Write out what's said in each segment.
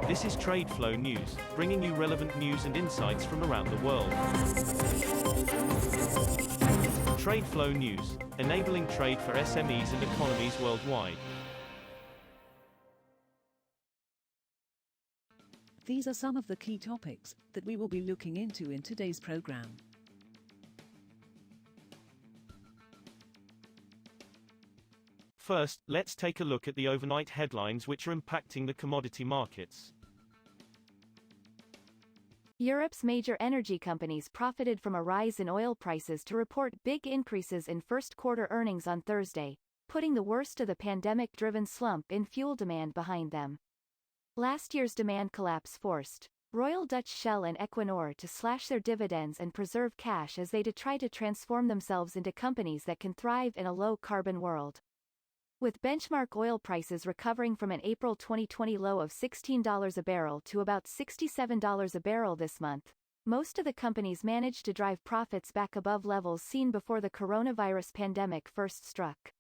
This is TradeFlow News, bringing you relevant news and insights from around the world. TradeFlow News, enabling trade for SMEs and economies worldwide. These are some of the key topics that we will be looking into in today's program. First, let's take a look at the overnight headlines which are impacting the commodity markets. Europe's major energy companies profited from a rise in oil prices to report big increases in first-quarter earnings on Thursday, putting the worst of the pandemic-driven slump in fuel demand behind them. Last year's demand collapse forced Royal Dutch Shell and Equinor to slash their dividends and preserve cash as they try to transform themselves into companies that can thrive in a low-carbon world. With benchmark oil prices recovering from an April 2020 low of $16 a barrel to about $67 a barrel this month, most of the companies managed to drive profits back above levels seen before the coronavirus pandemic first struck.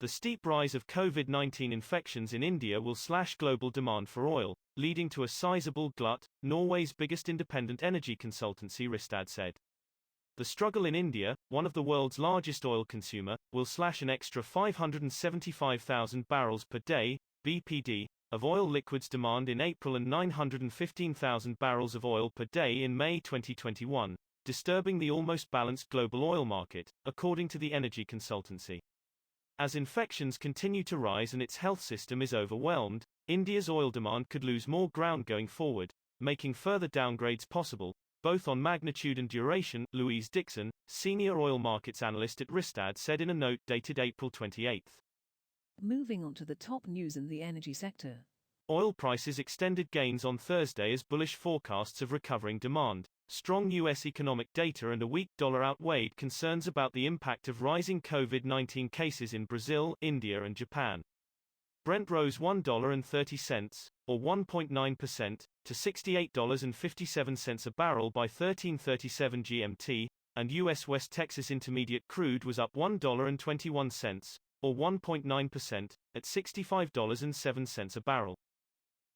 The steep rise of COVID-19 infections in India will slash global demand for oil, leading to a sizable glut, Norway's biggest independent energy consultancy Rystad said. The struggle in India, one of the world's largest oil consumer, will slash an extra 575,000 barrels per day, BPD, of oil liquids demand in April and 915,000 barrels of oil per day in May 2021, disturbing the almost balanced global oil market, according to the energy consultancy. As infections continue to rise and its health system is overwhelmed, India's oil demand could lose more ground going forward, making further downgrades possible, both on magnitude and duration, Louise Dixon, senior oil markets analyst at Rystad said in a note dated April 28. Moving on to the top news in the energy sector. Oil prices extended gains on Thursday as bullish forecasts of recovering demand, strong U.S. economic data and a weak dollar outweighed concerns about the impact of rising COVID-19 cases in Brazil, India and Japan. Brent rose $1.30, or 1.9%, to $68.57 a barrel by 13:37 GMT, and U.S. West Texas Intermediate crude was up $1.21, or 1.9%, at $65.07 a barrel.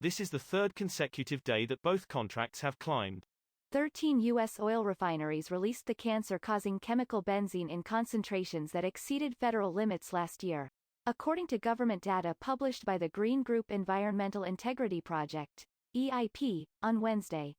This is the third consecutive day that both contracts have climbed. 13 U.S. oil refineries released the cancer-causing chemical benzene in concentrations that exceeded federal limits last year, according to government data published by the Green Group Environmental Integrity Project, EIP, on Wednesday.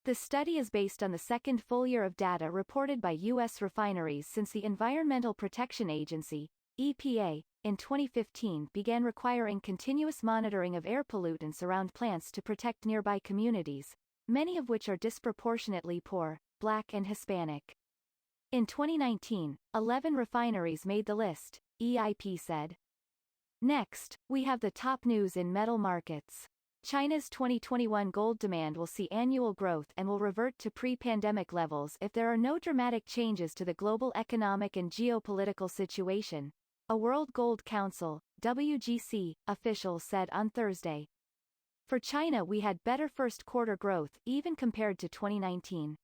The study is based on the second full year of data reported by U.S. refineries since the Environmental Protection Agency, EPA, in 2015 began requiring continuous monitoring of air pollutants around plants to protect nearby communities, many of which are disproportionately poor, Black and Hispanic. In 2019, 11 refineries made the list, EIP said. Next, we have the top news in metal markets. China's 2021 gold demand will see annual growth and will revert to pre-pandemic levels if there are no dramatic changes to the global economic and geopolitical situation, a World Gold Council, WGC, official said on Thursday. For China, we had better first-quarter growth even compared to 2019.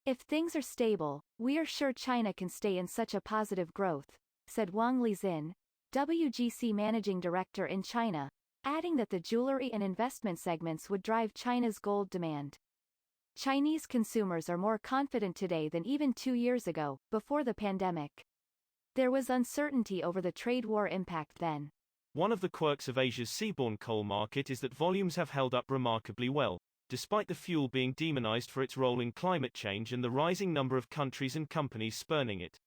If things are stable, we are sure China can stay in such a positive growth, said Wang Lizin, WGC managing director in China, adding that the jewelry and investment segments would drive China's gold demand. Chinese consumers are more confident today than even 2 years ago, before the pandemic. There was uncertainty over the trade war impact then. One of the quirks of Asia's seaborne coal market is that volumes have held up remarkably well, despite the fuel being demonized for its role in climate change and the rising number of countries and companies spurning it.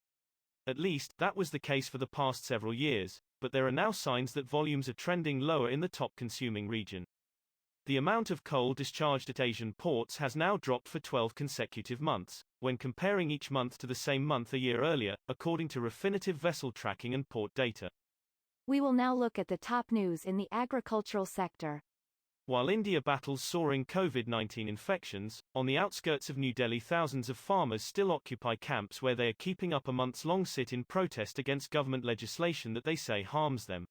At least, that was the case for the past several years, but there are now signs that volumes are trending lower in the top consuming region. The amount of coal discharged at Asian ports has now dropped for 12 consecutive months, when comparing each month to the same month a year earlier, according to Refinitiv vessel tracking and port data. We will now look at the top news in the agricultural sector. While India battles soaring COVID-19 infections, on the outskirts of New Delhi thousands of farmers still occupy camps where they are keeping up a months-long sit-in protest against government legislation that they say harms them.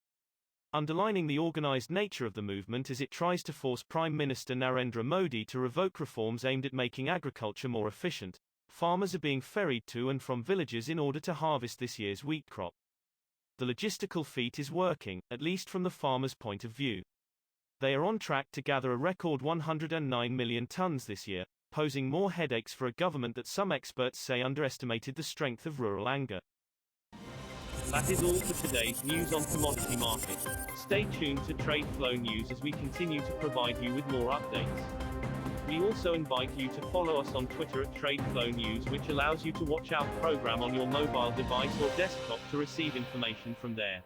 Underlining the organized nature of the movement as it tries to force Prime Minister Narendra Modi to revoke reforms aimed at making agriculture more efficient, farmers are being ferried to and from villages in order to harvest this year's wheat crop. The logistical feat is working, at least from the farmer's point of view. They are on track to gather a record 109 million tons this year, posing more headaches for a government that some experts say underestimated the strength of rural anger. That is all for today's news on commodity markets. Stay tuned to TradeFlow News as we continue to provide you with more updates. We also invite you to follow us on Twitter at TradeFlow News, which allows you to watch our program on your mobile device or desktop to receive information from there.